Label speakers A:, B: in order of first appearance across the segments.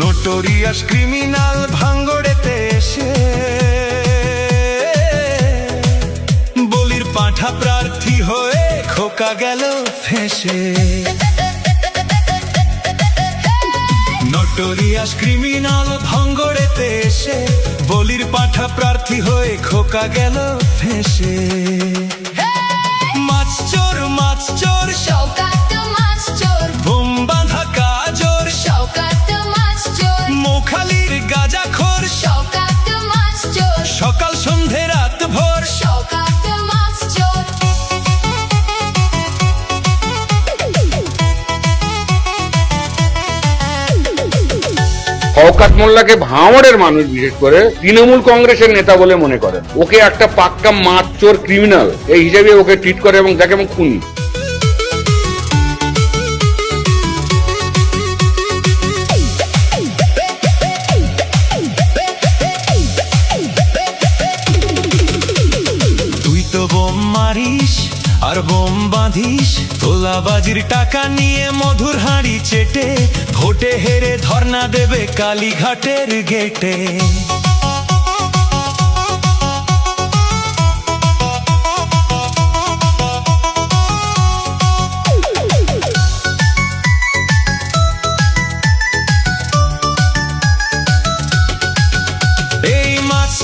A: Notorious criminal ভাঙ্গড়েতে এসে বলির পাঁঠা প্রার্থী হয়ে খোকা গেল ফেঁসে। নোটোরিয়াস ক্রিমিনাল ভাঙ্গড়েতে এসে বলির পাঁঠা প্রার্থী হয়ে খোকা গেল ফেঁসে। মাছ চোর
B: শওকাত মাছ চোর,
A: বোম বাঁধা কাজর
B: শওকাত মাছ চোর,
A: মোখালির গাঁজাখোর
B: শওকাত মাছ চোর,
A: সকাল সন্ধে রাত ভোর
B: শওকাত মাছ চোর।
C: শওকত মোল্লাকে ভাঙড়ের মানুষ বিশেষ করে তৃণমূল কংগ্রেসের নেতা বলে মনে করেন। ওকে একটা পাক্কা মাছ চোর ক্রিমিনাল এই হিসেবে ওকে ট্রিট করে এবং যাকে এবং খুনি।
A: তুই তো বোম মারিস আর বোম বাঁধিস, তোলাবাজির টাকা নিয়ে মধুর হাঁড়ি চেটে ভোটে হেরে ধর্ণা দেবে কালীঘাটের গেটে। এই মাছ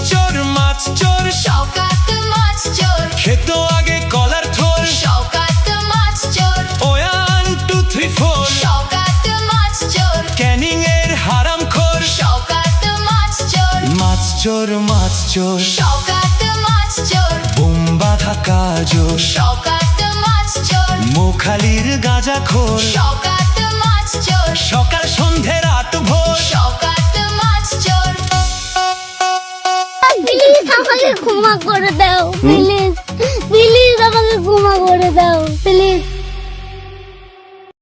A: চোর
B: শওকাত মাছ চোর,
A: খেতো আগে কলার থোর,
B: শওকাত মাছ চোর,
A: 1 2 3 4
B: শওকাত মাছ চোর,
A: ক্যানিং এর হারাম খোর।
B: শওকাত মাছ চোর,
A: মাছ চোর
B: শওকাত মাছ চোর,
A: বোম বাঁধা কাজর
B: শওকাত মাছ চোর,
A: মোখালির গাঁজাখোর
B: শওকাত মাছ চোর,
A: সকাল সন্ধে রাত ভোর।
B: শওকাত মাছ চোর।
D: প্লিজ আমাকে ক্ষমা করে দাও, প্লিজ প্লিজ।